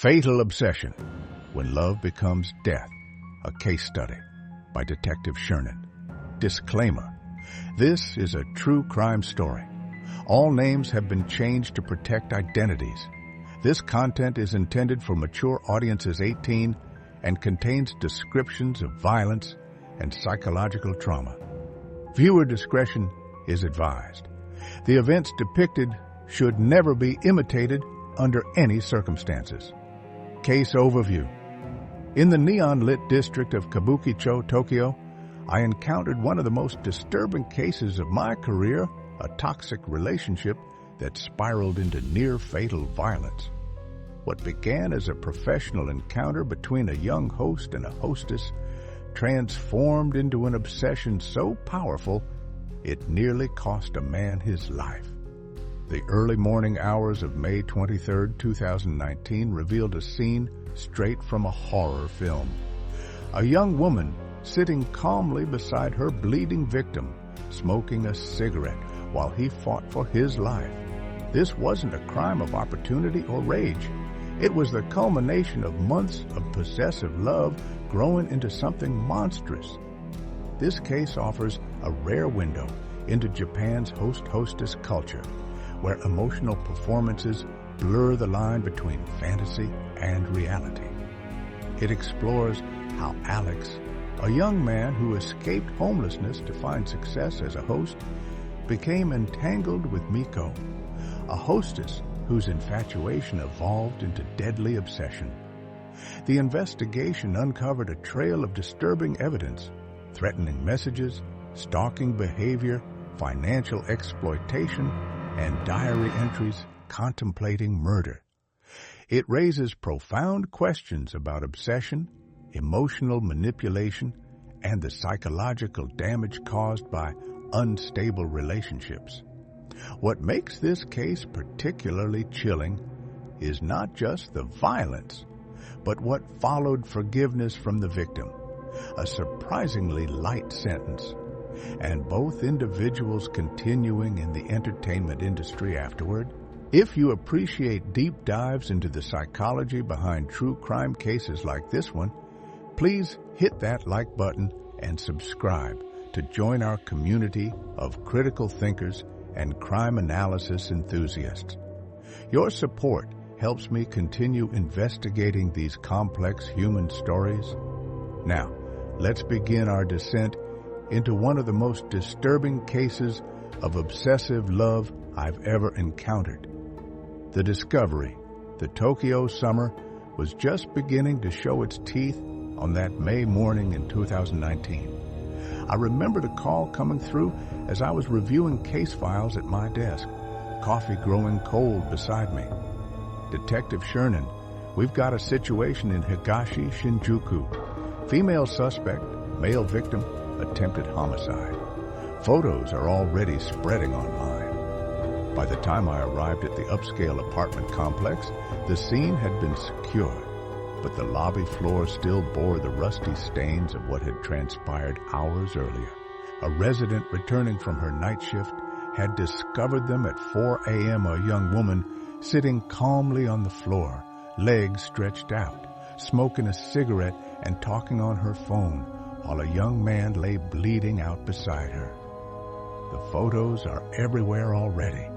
Fatal Obsession, When Love Becomes Death, a case study by Detective Shernan. Disclaimer: this is a true crime story. All names have been changed to protect identities. This content is intended for mature audiences 18 and contains descriptions of violence and psychological trauma. Viewer discretion is advised. The events depicted should never be imitated under any circumstances. Case overview. In the neon-lit district of Kabukicho, Tokyo, I encountered one of the most disturbing cases of my career, a toxic relationship that spiraled into near-fatal violence. What began as a professional encounter between a young host and a hostess transformed into an obsession so powerful it nearly cost a man his life. The early morning hours of May 23, 2019 revealed a scene straight from a horror film. A young woman sitting calmly beside her bleeding victim, smoking a cigarette while he fought for his life. This wasn't a crime of opportunity or rage. It was the culmination of months of possessive love growing into something monstrous. This case offers a rare window into Japan's host-hostess culture, where emotional performances blur the line between fantasy and reality. It explores how Alex, a young man who escaped homelessness to find success as a host, became entangled with Miko, a hostess whose infatuation evolved into deadly obsession. The investigation uncovered a trail of disturbing evidence, threatening messages, stalking behavior, financial exploitation, and diary entries contemplating murder. It raises profound questions about obsession, emotional manipulation, and the psychological damage caused by unstable relationships. What makes this case particularly chilling is not just the violence, but what followed forgiveness from the victim, a surprisingly light sentence, and both individuals continuing in the entertainment industry afterward. If you appreciate deep dives into the psychology behind true crime cases like this one, please hit that like button and subscribe to join our community of critical thinkers and crime analysis enthusiasts. Your support helps me continue investigating these complex human stories. Now, let's begin our descent into one of the most disturbing cases of obsessive love I've ever encountered. The discovery, the Tokyo summer, was just beginning to show its teeth on that May morning in 2019. I remember the call coming through as I was reviewing case files at my desk, coffee growing cold beside me. Detective Shernan, we've got a situation in Higashi, Shinjuku. Female suspect, male victim, attempted homicide. Photos are already spreading online. By the time I arrived at the upscale apartment complex, the scene had been secured, but the lobby floor still bore the rusty stains of what had transpired hours earlier. A resident returning from her night shift had discovered them at 4 a.m. A young woman sitting calmly on the floor, legs stretched out, smoking a cigarette and talking on her phone, while a young man lay bleeding out beside her. "The photos are everywhere already,"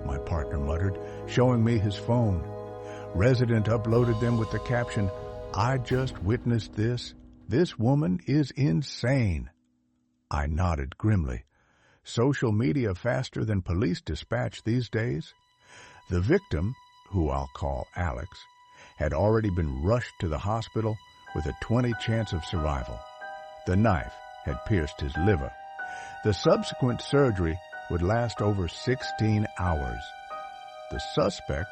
my partner muttered, showing me his phone. Resident uploaded them with the caption, "I just witnessed this. This woman is insane." I nodded grimly. Social media faster than police dispatch these days. The victim, who I'll call Alex, had already been rushed to the hospital with a 20 chance of survival. The knife had pierced his liver. The subsequent surgery would last over 16 hours. The suspect,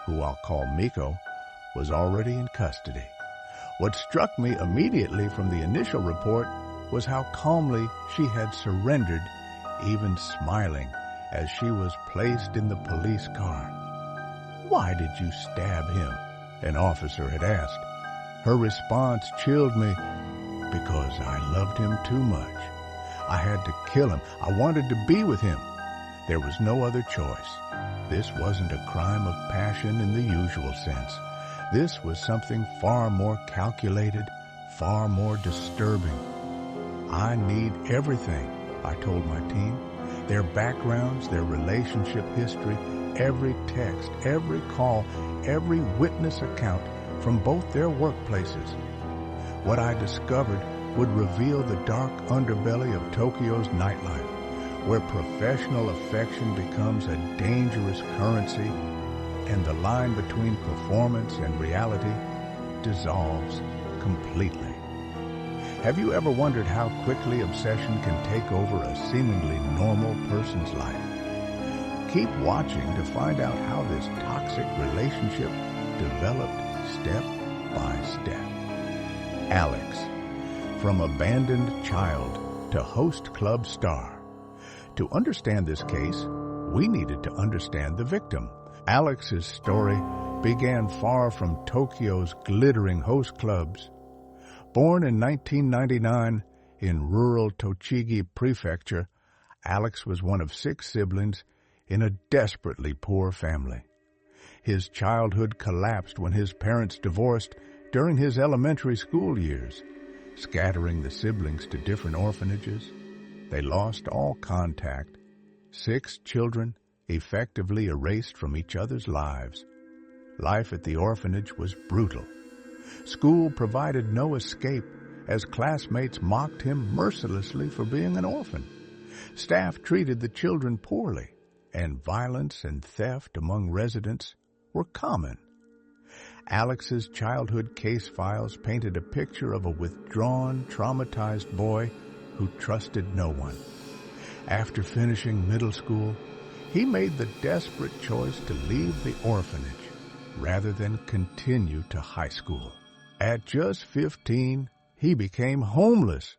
who I'll call Miko, was already in custody. What struck me immediately from the initial report was how calmly she had surrendered, even smiling as she was placed in the police car. "Why did you stab him?" an officer had asked. Her response chilled me. "Because I loved him too much. I had to kill him. I wanted to be with him. There was no other choice. This wasn't a crime of passion in the usual sense. This was something far more calculated, far more disturbing. I need everything, I told my team. Their backgrounds, their relationship history, every text, every call, every witness account from both their workplaces. What I discovered would reveal the dark underbelly of Tokyo's nightlife, where professional affection becomes a dangerous currency and the line between performance and reality dissolves completely. Have you ever wondered how quickly obsession can take over a seemingly normal person's life? Keep watching to find out how this toxic relationship developed step by step. Alex, from abandoned child to host club star. To understand this case, we needed to understand the victim. Alex's story began far from Tokyo's glittering host clubs. Born in 1999 in rural Tochigi Prefecture, Alex was one of 6 siblings in a desperately poor family. His childhood collapsed when his parents divorced during his elementary school years, scattering the siblings to different orphanages. They lost all contact. 6 children effectively erased from each other's lives. Life at the orphanage was brutal. School provided no escape as classmates mocked him mercilessly for being an orphan. Staff treated the children poorly, and violence and theft among residents were common. Alex's childhood case files painted a picture of a withdrawn, traumatized boy who trusted no one. After finishing middle school, he made the desperate choice to leave the orphanage rather than continue to high school. At just 15, he became homeless,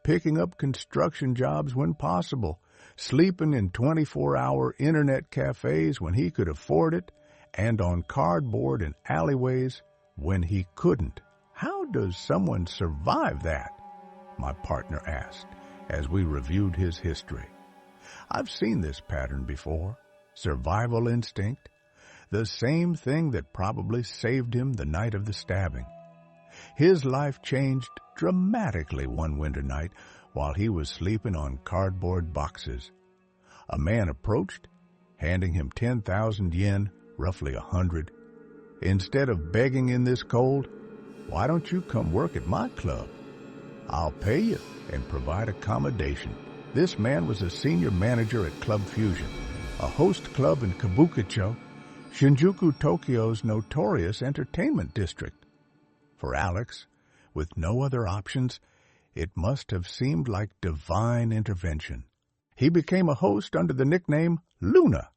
picking up construction jobs when possible, sleeping in 24-hour internet cafes when he could afford it, and on cardboard in alleyways when he couldn't. How does someone survive that? My partner asked as we reviewed his history. I've seen this pattern before. Survival instinct. The same thing that probably saved him the night of the stabbing. His life changed dramatically one winter night while he was sleeping on cardboard boxes. A man approached, handing him 10,000 yen, roughly 100. Instead of begging in this cold, why don't you come work at my club? I'll pay you and provide accommodation. This man was a senior manager at Club Fusion, a host club in Kabukicho, Shinjuku, Tokyo's notorious entertainment district. For Alex, with no other options, it must have seemed like divine intervention. He became a host under the nickname Luna,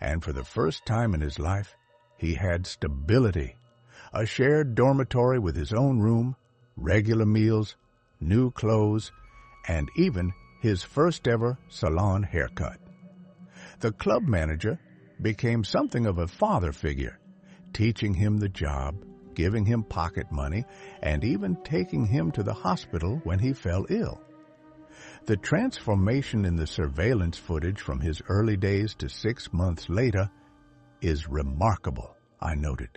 and for the first time in his life, he had stability. A shared dormitory with his own room, regular meals, new clothes, and even his first ever salon haircut. The club manager became something of a father figure, teaching him the job, giving him pocket money, and even taking him to the hospital when he fell ill. The transformation in the surveillance footage from his early days to 6 months later is remarkable, I noted.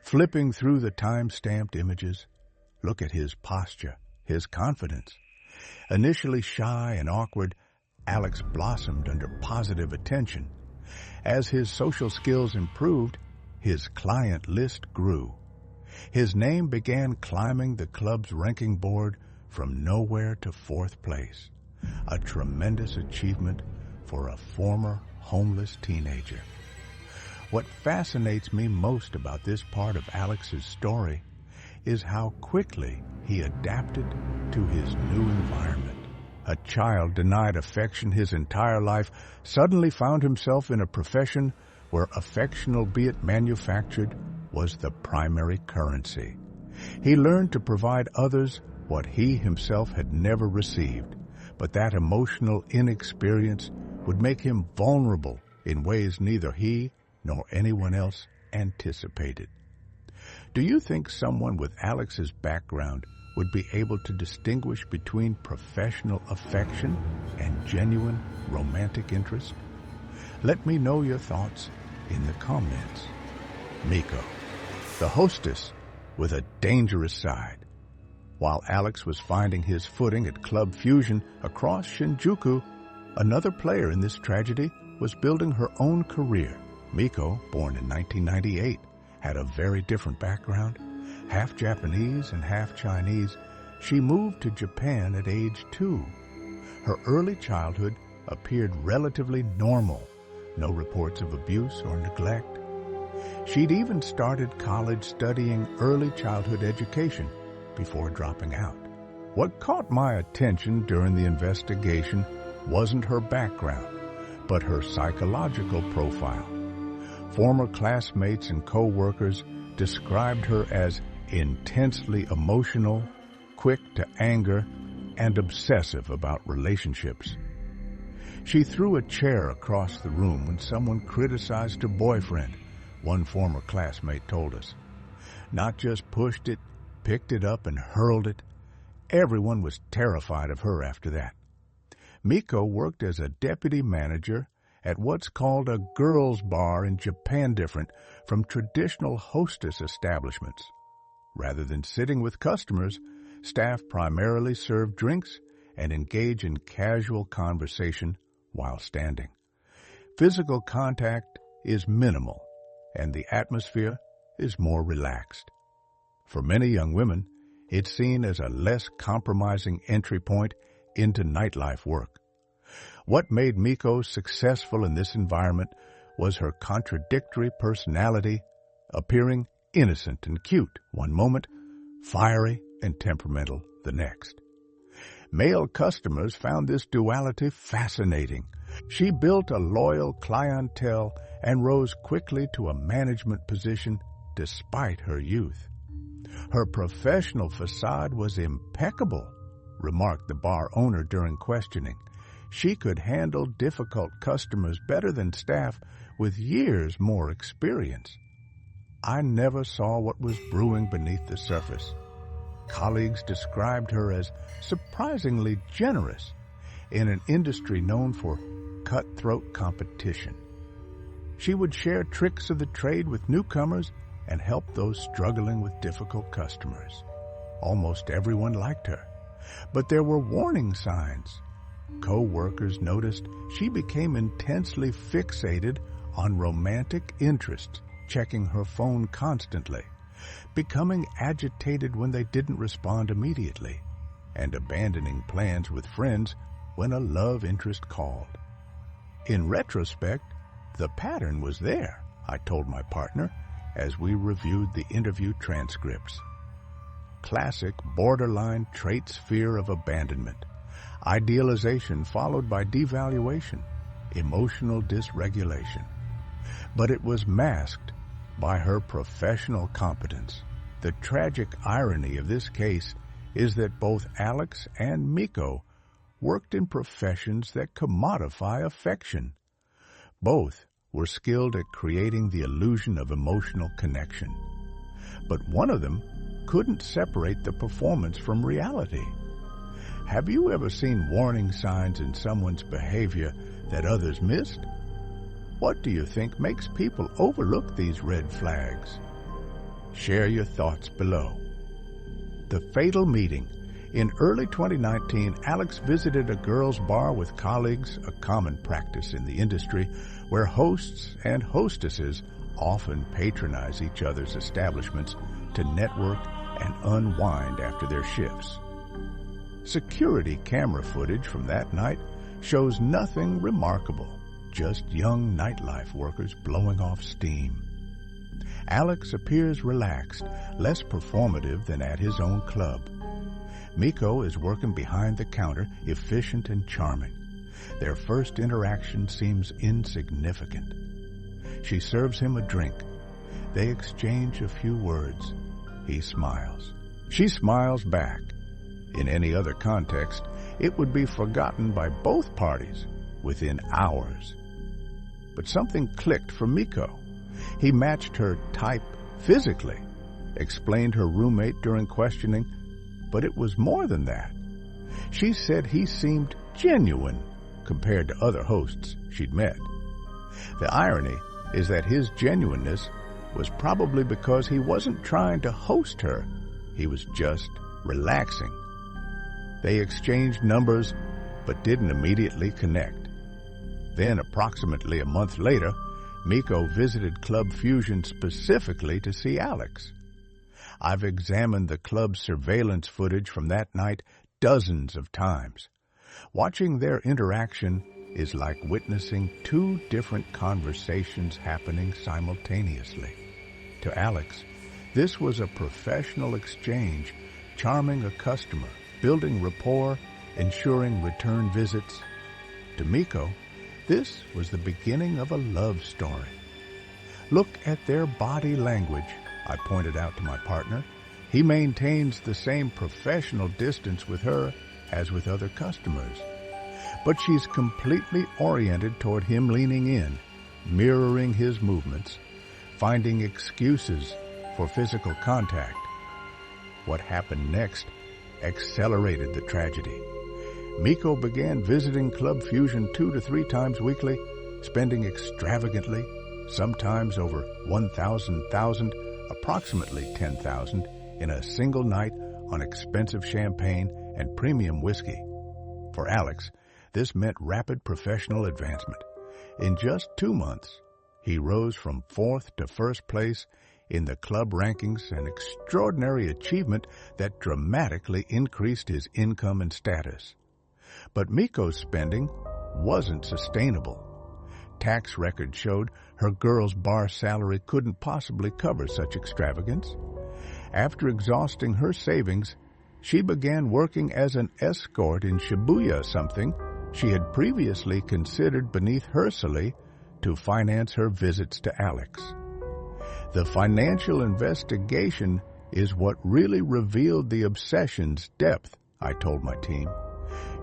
Flipping through the time-stamped images, look at his posture, his confidence. Initially shy and awkward, Alex blossomed under positive attention. As his social skills improved, his client list grew. His name began climbing the club's ranking board from nowhere to 4th place, a tremendous achievement for a former homeless teenager. What fascinates me most about this part of Alex's story is how quickly he adapted to his new environment. A child denied affection his entire life suddenly found himself in a profession where affection, albeit manufactured, was the primary currency. He learned to provide others what he himself had never received, but that emotional inexperience would make him vulnerable in ways neither he nor anyone else anticipated. Do you think someone with Alex's background would be able to distinguish between professional affection and genuine romantic interest? Let me know your thoughts in the comments. Miko. the hostess with a dangerous side. While Alex was finding his footing at Club Fusion across Shinjuku, another player in this tragedy was building her own career. Miko, born in 1998, had a very different background. Half Japanese and half Chinese, she moved to Japan at age 2. Her early childhood appeared relatively normal. No reports of abuse or neglect. She'd even started college studying early childhood education before dropping out. What caught my attention during the investigation wasn't her background, but her psychological profile. Former classmates and co-workers described her as intensely emotional, quick to anger, and obsessive about relationships. She threw a chair across the room when someone criticized her boyfriend, one former classmate told us. Not just pushed it, picked it up and hurled it. Everyone was terrified of her after that. Miko worked as a deputy manager at what's called a girls' bar in Japan, different from traditional hostess establishments. Rather than sitting with customers, staff primarily serve drinks and engage in casual conversation while standing. Physical contact is minimal, and the atmosphere is more relaxed. For many young women, it's seen as a less compromising entry point into nightlife work. What made Miko successful in this environment was her contradictory personality, appearing innocent and cute one moment, fiery and temperamental the next. Male customers found this duality fascinating. She built a loyal clientele and rose quickly to a management position despite her youth. Her professional facade was impeccable, remarked the bar owner during questioning. She could handle difficult customers better than staff with years more experience. I never saw what was brewing beneath the surface. Colleagues described her as surprisingly generous in an industry known for cutthroat competition. She would share tricks of the trade with newcomers and help those struggling with difficult customers. Almost everyone liked her, but there were warning signs. Co-workers noticed she became intensely fixated on romantic interests, checking her phone constantly, becoming agitated when they didn't respond immediately, and abandoning plans with friends when a love interest called. In retrospect, the pattern was there, I told my partner as we reviewed the interview transcripts. Classic borderline trait fear of abandonment, idealization followed by devaluation, emotional dysregulation. But it was masked by her professional competence. The tragic irony of this case is that both Alex and Miko worked in professions that commodify affection. Both were skilled at creating the illusion of emotional connection. But one of them couldn't separate the performance from reality. Have you ever seen warning signs in someone's behavior that others missed? What do you think makes people overlook these red flags? Share your thoughts below. The fatal meeting. In early 2019, Alex visited a girls' bar with colleagues, a common practice in the industry where hosts and hostesses often patronize each other's establishments to network and unwind after their shifts. Security camera footage from that night shows nothing remarkable, just young nightlife workers blowing off steam. Alex appears relaxed, less performative than at his own club. Miko is working behind the counter, efficient and charming. Their first interaction seems insignificant. She serves him a drink. They exchange a few words. He smiles. She smiles back. In any other context, it would be forgotten by both parties within hours. But something clicked for Miko. He matched her type physically, explained her roommate during questioning, but it was more than that. She said he seemed genuine compared to other hosts she'd met. The irony is that his genuineness was probably because he wasn't trying to host her. He was just relaxing. They exchanged numbers, but didn't immediately connect. Then, approximately a month later, Miko visited Club Fusion specifically to see Alex. I've examined the club's surveillance footage from that night dozens of times. Watching their interaction is like witnessing two different conversations happening simultaneously. To Alex, this was a professional exchange, charming a customer, building rapport, ensuring return visits. To Miko, this was the beginning of a love story. Look at their body language, I pointed out to my partner. He maintains the same professional distance with her as with other customers. But she's completely oriented toward him leaning in, mirroring his movements, finding excuses for physical contact. What happened next accelerated the tragedy. Miko began visiting Club Fusion 2 to 3 times weekly, spending extravagantly, sometimes over $1,000, approximately $10,000, in a single night on expensive champagne and premium whiskey. For Alex, this meant rapid professional advancement. In just 2 months, he rose from 4th to 1st place in the club rankings, an extraordinary achievement that dramatically increased his income and status. But Miko's spending wasn't sustainable. Tax records showed her girl's bar salary couldn't possibly cover such extravagance. After exhausting her savings, she began working as an escort in Shibuya, something she had previously considered beneath her salary to finance her visits to Alex. The financial investigation is what really revealed the obsession's depth, I told my team.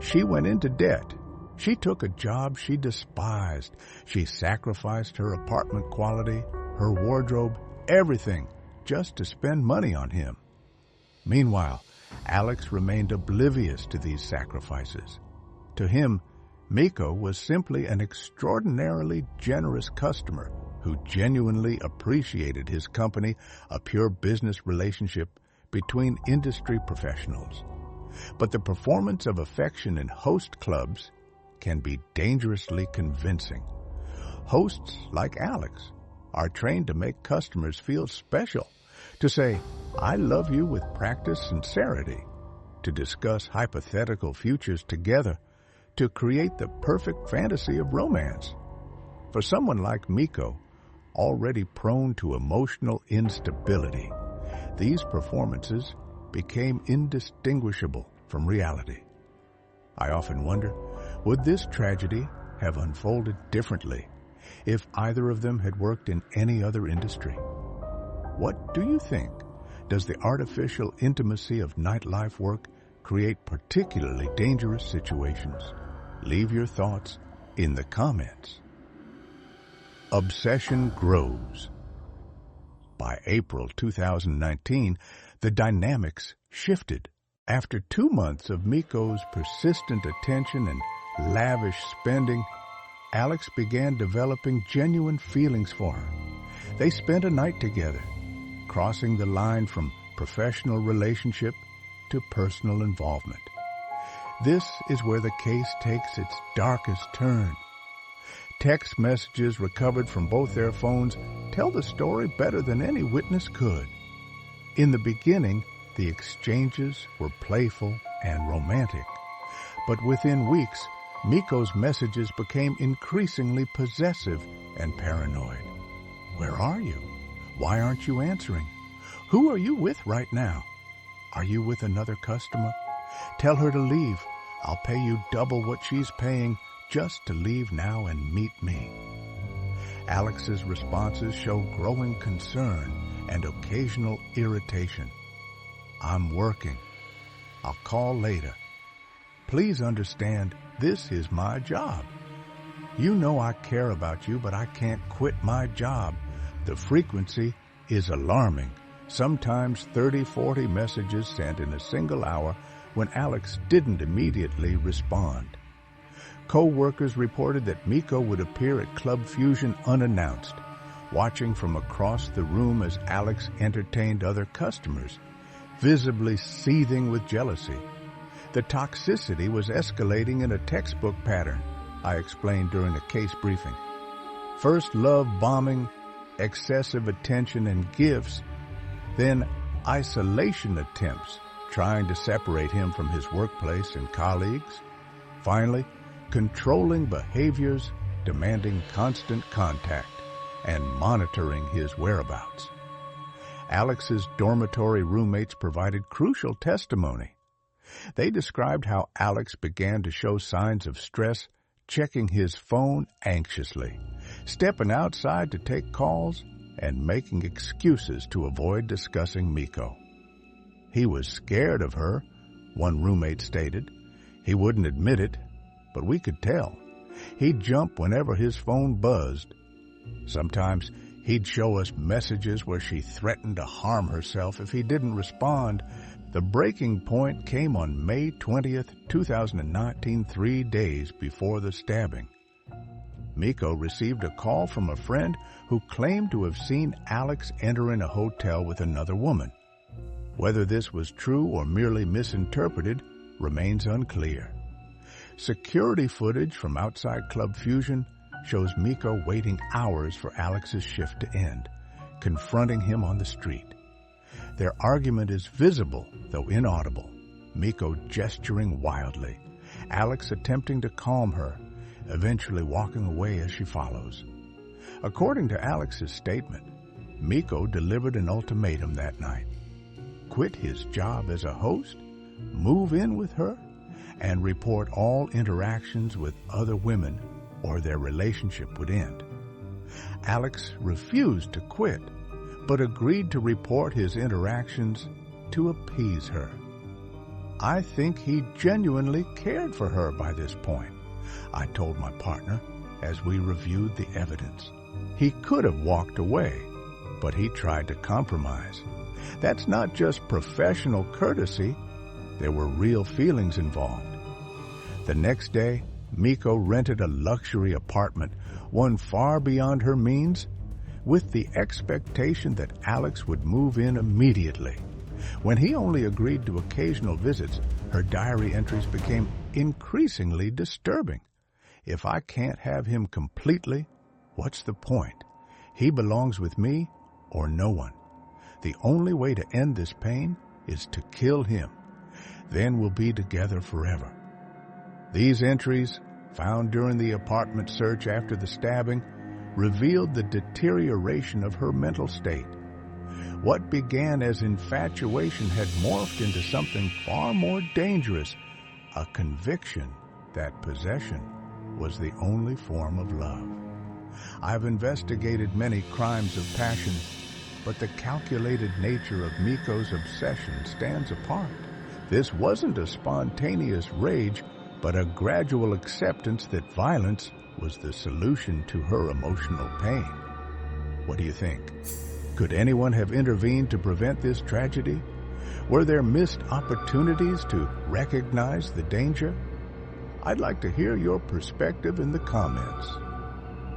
She went into debt. She took a job she despised. She sacrificed her apartment quality, her wardrobe, everything, just to spend money on him. Meanwhile, Alex remained oblivious to these sacrifices. To him, Miko was simply an extraordinarily generous customer who genuinely appreciated his company, a pure business relationship between industry professionals. But the performance of affection in host clubs can be dangerously convincing. Hosts like Alex are trained to make customers feel special, to say, "I love you" with practiced sincerity, to discuss hypothetical futures together, to create the perfect fantasy of romance. For someone like Miko, already prone to emotional instability, these performances became indistinguishable from reality. I often wonder, would this tragedy have unfolded differently if either of them had worked in any other industry? What do you think? Does the artificial intimacy of nightlife work create particularly dangerous situations? Leave your thoughts in the comments. Obsession grows. By April 2019, the dynamics shifted. After 2 months of Miko's persistent attention and lavish spending, Alex began developing genuine feelings for her. They spent a night together, crossing the line from professional relationship to personal involvement. This is where the case takes its darkest turn. Text messages recovered from both their phones tell the story better than any witness could. In the beginning, the exchanges were playful and romantic, but within weeks, Miko's messages became increasingly possessive and paranoid. Where are you? Why aren't you answering? Who are you with right now? Are you with another customer? Tell her to leave. I'll pay you double what she's paying just to leave now and meet me. Alex's responses show growing concern and occasional irritation. I'm working. I'll call later. Please understand, this is my job. You know I care about you, but I can't quit my job. The frequency is alarming. Sometimes 30, 40 messages sent in a single hour when Alex didn't immediately respond. Co-workers reported that Miko would appear at Club Fusion unannounced, watching from across the room as Alex entertained other customers, visibly seething with jealousy. The toxicity was escalating in a textbook pattern, I explained during a case briefing. First love bombing, excessive attention and gifts, then isolation attempts, trying to separate him from his workplace and colleagues. Finally, controlling behaviors, demanding constant contact, and monitoring his whereabouts. Alex's dormitory roommates provided crucial testimony. They described how Alex began to show signs of stress, checking his phone anxiously, stepping outside to take calls, and making excuses to avoid discussing Miko. He was scared of her, one roommate stated. He wouldn't admit it, but we could tell. He'd jump whenever his phone buzzed. Sometimes he'd show us messages where she threatened to harm herself if he didn't respond. The breaking point came on May 20th, 2019, 3 days before the stabbing. Miko received a call from a friend who claimed to have seen Alex entering a hotel with another woman. Whether this was true or merely misinterpreted remains unclear. Security footage from outside Club Fusion shows Miko waiting hours for Alex's shift to end, confronting him on the street. Their argument is visible, though inaudible. Miko gesturing wildly, Alex attempting to calm her, eventually walking away as she follows. According to Alex's statement, Miko delivered an ultimatum that night. Quit his job as a host, move in with her, and report all interactions with other women or their relationship would end. Alex refused to quit, but agreed to report his interactions to appease her. I think he genuinely cared for her by this point, I told my partner as we reviewed the evidence. He could have walked away, but he tried to compromise. That's not just professional courtesy. There were real feelings involved. The next day, Miko rented a luxury apartment, one far beyond her means, with the expectation that Alex would move in immediately. When he only agreed to occasional visits, her diary entries became increasingly disturbing. If I can't have him completely, what's the point? He belongs with me or no one. The only way to end this pain is to kill him. Then we'll be together forever. These entries, found during the apartment search after the stabbing, revealed the deterioration of her mental state. What began as infatuation had morphed into something far more dangerous, a conviction that possession was the only form of love. I've investigated many crimes of passion, but the calculated nature of Miko's obsession stands apart. This wasn't a spontaneous rage, but a gradual acceptance that violence was the solution to her emotional pain. What do you think? Could anyone have intervened to prevent this tragedy? Were there missed opportunities to recognize the danger? I'd like to hear your perspective in the comments.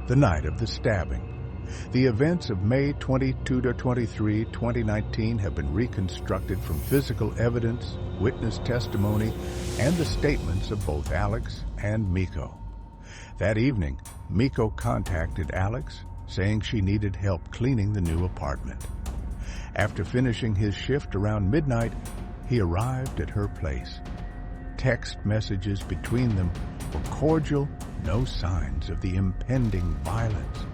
The night of the stabbing. The events of May 22-23, 2019 have been reconstructed from physical evidence, witness testimony, and the statements of both Alex and Miko. That evening, Miko contacted Alex, saying she needed help cleaning the new apartment. After finishing his shift around midnight, he arrived at her place. Text messages between them were cordial, no signs of the impending violence.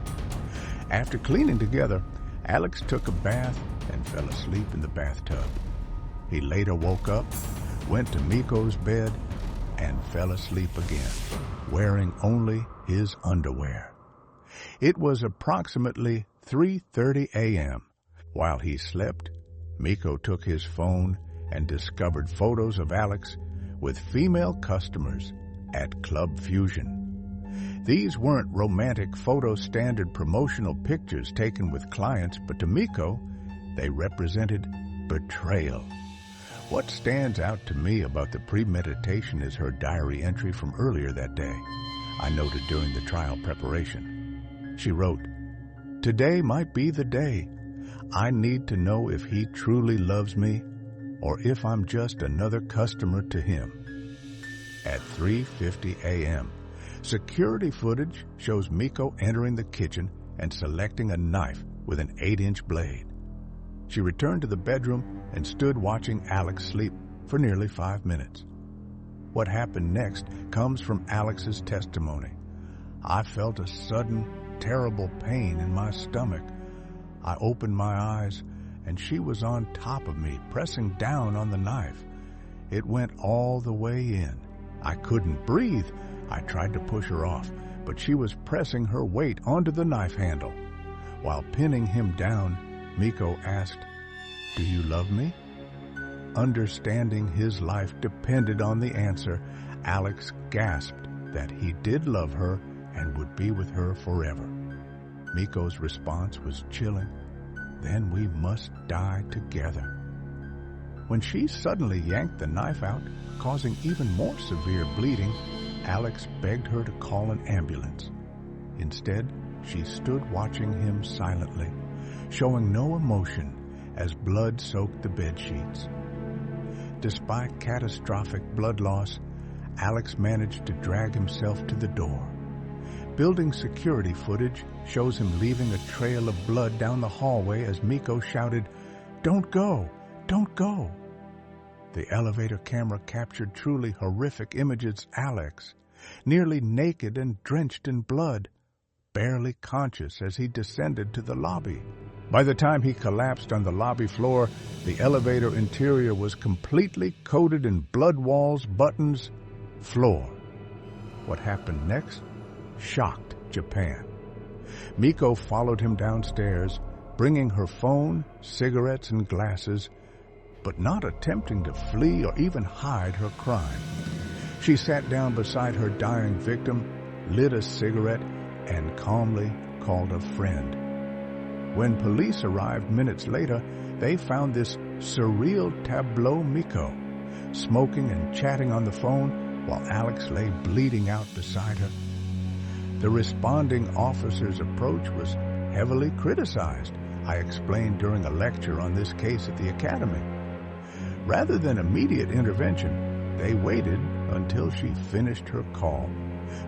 After cleaning together, Alex took a bath and fell asleep in the bathtub. He later woke up, went to Miko's bed, and fell asleep again, wearing only his underwear. It was approximately 3:30 a.m. While he slept, Miko took his phone and discovered photos of Alex with female customers at Club Fusion. These weren't romantic photo standard promotional pictures taken with clients, but to Miko, they represented betrayal. What stands out to me about the premeditation is her diary entry from earlier that day, I noted during the trial preparation. She wrote, Today might be the day. I need to know if he truly loves me or if I'm just another customer to him. At 3:50 a.m., security footage shows Miko entering the kitchen and selecting a knife with an 8-inch blade. She returned to the bedroom and stood watching Alex sleep for nearly 5 minutes. What happened next comes from Alex's testimony. I felt a sudden, terrible pain in my stomach. I opened my eyes, and she was on top of me, pressing down on the knife. It went all the way in. I couldn't breathe. I tried to push her off, but she was pressing her weight onto the knife handle. While pinning him down, Miko asked, "Do you love me?" Understanding his life depended on the answer, Alex gasped that he did love her and would be with her forever. Miko's response was chilling. "Then we must die together." When she suddenly yanked the knife out, causing even more severe bleeding, Alex begged her to call an ambulance. Instead, she stood watching him silently, showing no emotion as blood soaked the bedsheets. Despite catastrophic blood loss, Alex managed to drag himself to the door. Building security footage shows him leaving a trail of blood down the hallway as Miko shouted, "Don't go! Don't go!" The elevator camera captured truly horrific images. Alex, nearly naked and drenched in blood, barely conscious as he descended to the lobby. By the time he collapsed on the lobby floor, the elevator interior was completely coated in blood walls, buttons, floor. What happened next shocked Japan. Miko followed him downstairs, bringing her phone, cigarettes, and glasses, but not attempting to flee or even hide her crime. She sat down beside her dying victim, lit a cigarette, and calmly called a friend. When police arrived minutes later, they found this surreal tableau: Miko smoking and chatting on the phone while Alex lay bleeding out beside her. The responding officer's approach was heavily criticized, I explained during a lecture on this case at the academy. Rather than immediate intervention, they waited until she finished her call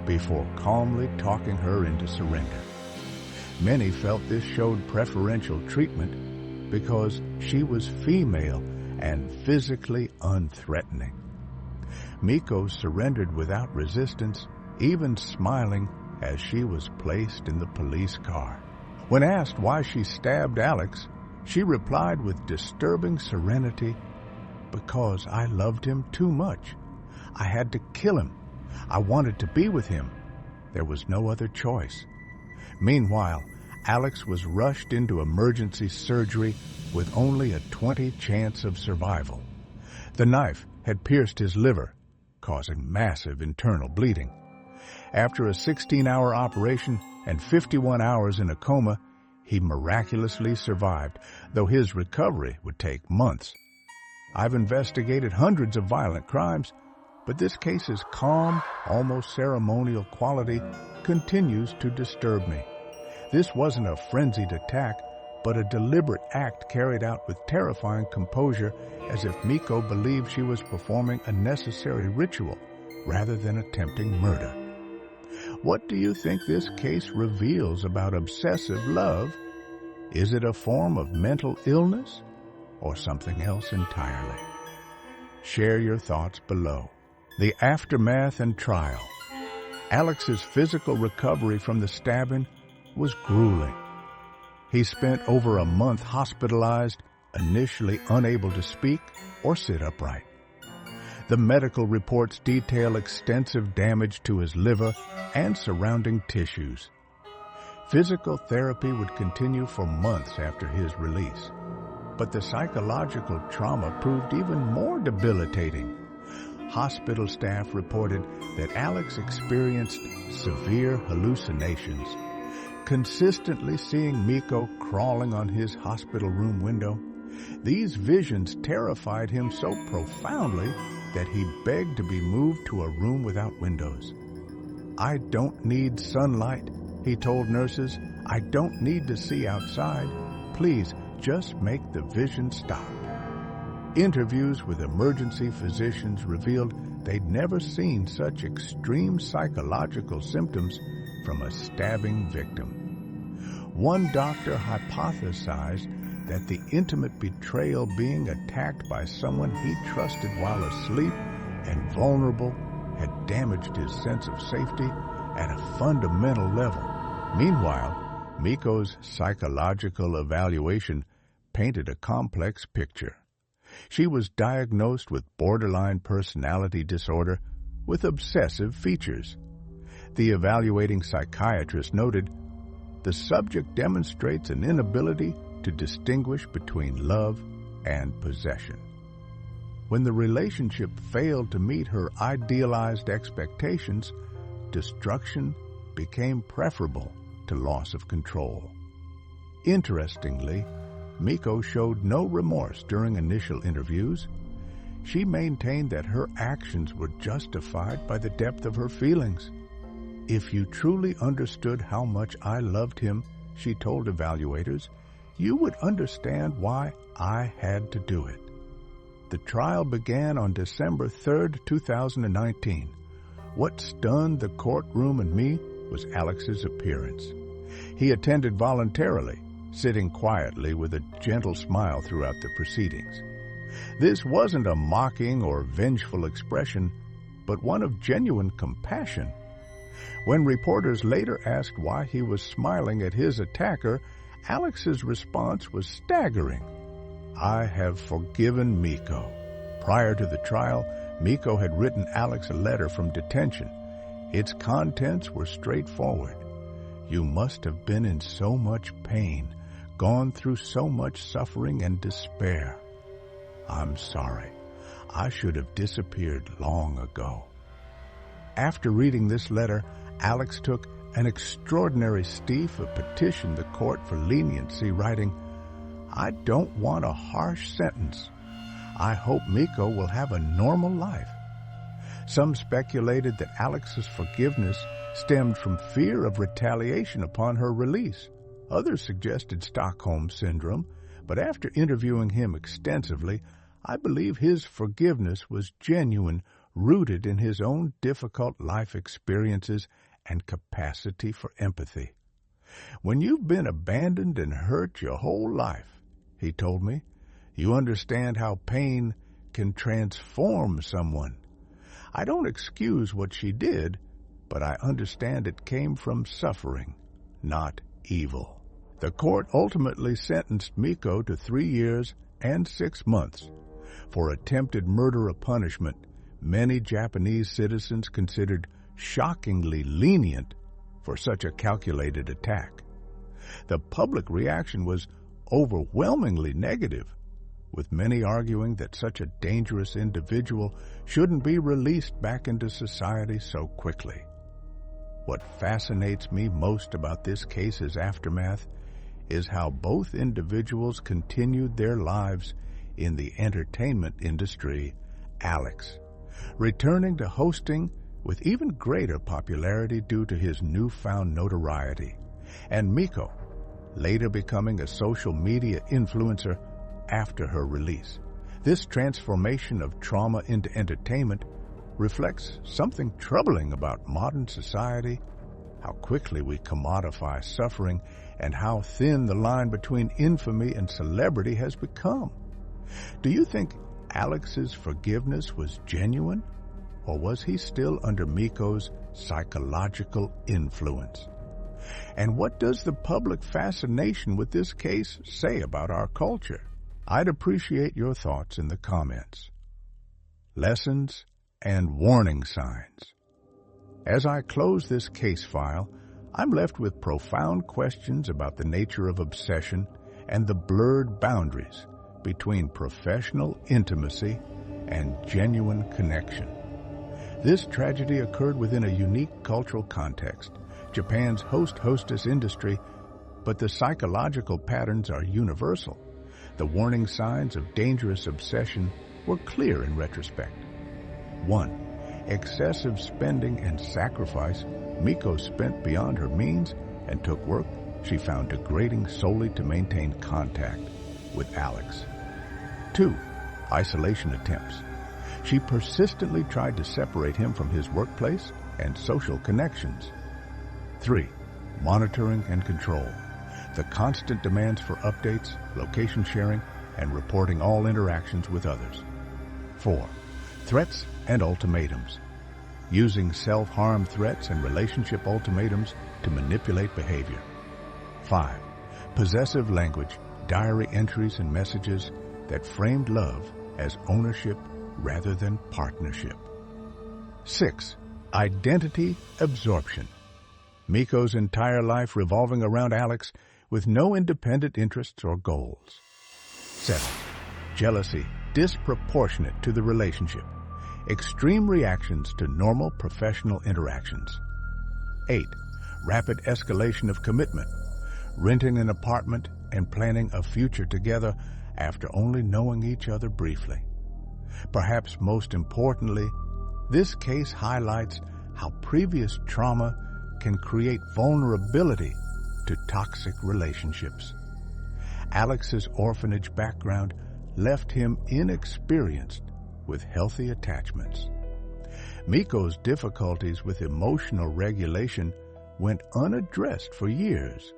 before calmly talking her into surrender. Many felt this showed preferential treatment because she was female and physically unthreatening. Miko surrendered without resistance, even smiling as she was placed in the police car. When asked why she stabbed Alex, she replied with disturbing serenity, "Because I loved him too much. I had to kill him. I wanted to be with him. There was no other choice." Meanwhile, Alex was rushed into emergency surgery with only a 20 chance of survival. The knife had pierced his liver, causing massive internal bleeding. After a 16-hour operation and 51 hours in a coma, he miraculously survived, though his recovery would take months. I've investigated hundreds of violent crimes, but this case's calm, almost ceremonial quality continues to disturb me. This wasn't a frenzied attack, but a deliberate act carried out with terrifying composure, as if Miko believed she was performing a necessary ritual rather than attempting murder. What do you think this case reveals about obsessive love? Is it a form of mental illness or something else entirely? Share your thoughts below. The aftermath and trial. Alex's physical recovery from the stabbing was grueling. He spent over a month hospitalized, initially unable to speak or sit upright. The medical reports detail extensive damage to his liver and surrounding tissues. Physical therapy would continue for months after his release, but the psychological trauma proved even more debilitating. Hospital staff reported that Alex experienced severe hallucinations, consistently seeing Miko crawling on his hospital room window. These visions terrified him so profoundly that he begged to be moved to a room without windows. "I don't need sunlight," He told nurses, "I don't need to see outside. Please, just make the vision stop." Interviews with emergency physicians revealed they'd never seen such extreme psychological symptoms from a stabbing victim. One doctor hypothesized that the intimate betrayal, being attacked by someone he trusted while asleep and vulnerable, had damaged his sense of safety at a fundamental level. Meanwhile, Miko's psychological evaluation painted a complex picture. She was diagnosed with borderline personality disorder with obsessive features. The evaluating psychiatrist noted, "The subject demonstrates an inability to distinguish between love and possession." When the relationship failed to meet her idealized expectations, destruction became preferable to loss of control. Interestingly, Miko showed no remorse during initial interviews. She maintained that her actions were justified by the depth of her feelings. "If you truly understood how much I loved him," she told evaluators, "you would understand why I had to do it." The trial began on December 3, 2019. What stunned the courtroom and me was Alex's appearance. He attended voluntarily, sitting quietly with a gentle smile throughout the proceedings. This wasn't a mocking or vengeful expression, but one of genuine compassion. When reporters later asked why he was smiling at his attacker, Alex's response was staggering. "I have forgiven Miko." Prior to the trial, Miko had written Alex a letter from detention. Its contents were straightforward. "You must have been in so much pain, gone through so much suffering and despair. I'm sorry. I should have disappeared long ago." After reading this letter, Alex took an extraordinary step to petition the court for leniency, writing, "I don't want a harsh sentence. I hope Miko will have a normal life." Some speculated that Alex's forgiveness stemmed from fear of retaliation upon her release. Others suggested Stockholm Syndrome, but after interviewing him extensively, I believe his forgiveness was genuine, rooted in his own difficult life experiences and capacity for empathy. "When you've been abandoned and hurt your whole life," he told me, "you understand how pain can transform someone. I don't excuse what she did, but I understand it came from suffering, not evil." The court ultimately sentenced Miko to 3 years and 6 months. For attempted murder of punishment, many Japanese citizens considered shockingly lenient for such a calculated attack. The public reaction was overwhelmingly negative, with many arguing that such a dangerous individual shouldn't be released back into society so quickly. What fascinates me most about this case's aftermath is how both individuals continued their lives in the entertainment industry. Alex, returning to hosting with even greater popularity due to his newfound notoriety, and Miko, later becoming a social media influencer after her release. This transformation of trauma into entertainment reflects something troubling about modern society, how quickly we commodify suffering, and how thin the line between infamy and celebrity has become. Do you think Alex's forgiveness was genuine, or was he still under Miko's psychological influence? And what does the public fascination with this case say about our culture? I'd appreciate your thoughts in the comments. Lessons and warning signs. As I close this case file, I'm left with profound questions about the nature of obsession and the blurred boundaries between professional intimacy and genuine connection. This tragedy occurred within a unique cultural context, Japan's hostess industry, but the psychological patterns are universal. The warning signs of dangerous obsession were clear in retrospect. 1. Excessive spending and sacrifice. Miko spent beyond her means, and took work she found degrading solely to maintain contact with Alex. 2. Isolation attempts. She persistently tried to separate him from his workplace and social connections. 3. Monitoring and control. The constant demands for updates, location sharing, and reporting all interactions with others. 4. Threats and ultimatums. Using self-harm threats and relationship ultimatums to manipulate behavior. 5. Possessive language, diary entries and messages that framed love as ownership rather than partnership. 6. Identity absorption. Miko's entire life revolving around Alex with no independent interests or goals. 7. Jealousy disproportionate to the relationship. Extreme reactions to normal professional interactions. 8. Rapid escalation of commitment. Renting an apartment and planning a future together after only knowing each other briefly. Perhaps most importantly, this case highlights how previous trauma can create vulnerability to toxic relationships. Alex's orphanage background left him inexperienced with healthy attachments. Miko's difficulties with emotional regulation went unaddressed for years.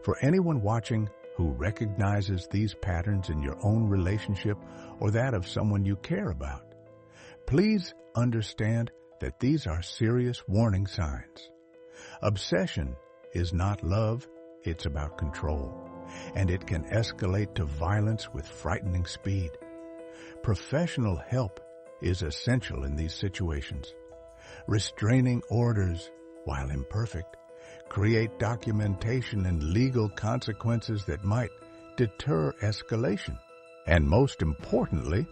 For anyone watching who recognizes these patterns in your own relationship or that of someone you care about, please understand that these are serious warning signs. Obsession is not love, it's about control, and it can escalate to violence with frightening speed. Professional help is essential in these situations. Restraining orders, while imperfect, create documentation and legal consequences that might deter escalation. And most importantly,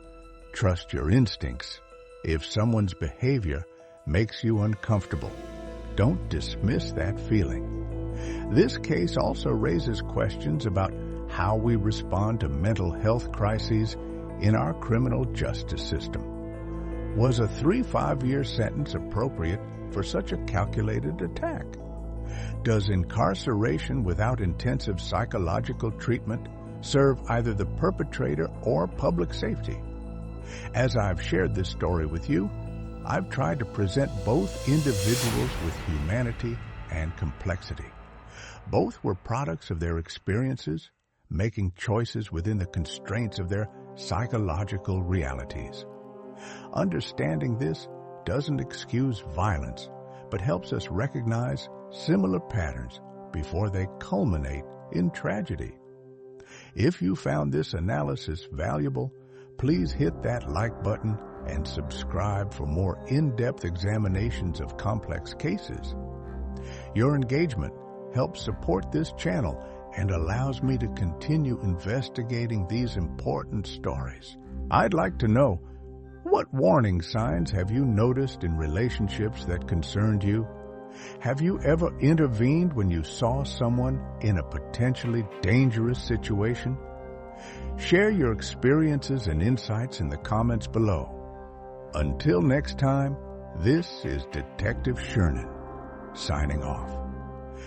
trust your instincts. If someone's behavior makes you uncomfortable, don't dismiss that feeling. This case also raises questions about how we respond to mental health crises in our criminal justice system. Was a 3-5-year sentence appropriate for such a calculated attack? Does incarceration without intensive psychological treatment serve either the perpetrator or public safety? As I've shared this story with you, I've tried to present both individuals with humanity and complexity. Both were products of their experiences, making choices within the constraints of their psychological realities. Understanding this doesn't excuse violence, but helps us recognize similar patterns before they culminate in tragedy. If you found this analysis valuable, please hit that like button and subscribe for more in-depth examinations of complex cases. Your engagement helps support this channel and allows me to continue investigating these important stories. I'd like to know, what warning signs have you noticed in relationships that concerned you? Have you ever intervened when you saw someone in a potentially dangerous situation? Share your experiences and insights in the comments below. Until next time, this is Detective Shernan, signing off.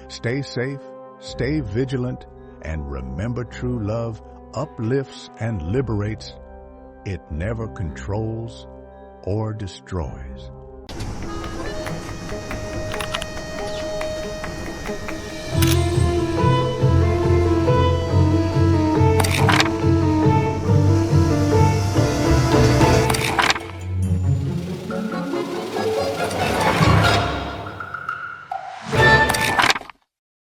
Stay safe, stay vigilant, and remember true love uplifts and liberates. It never controls or destroys.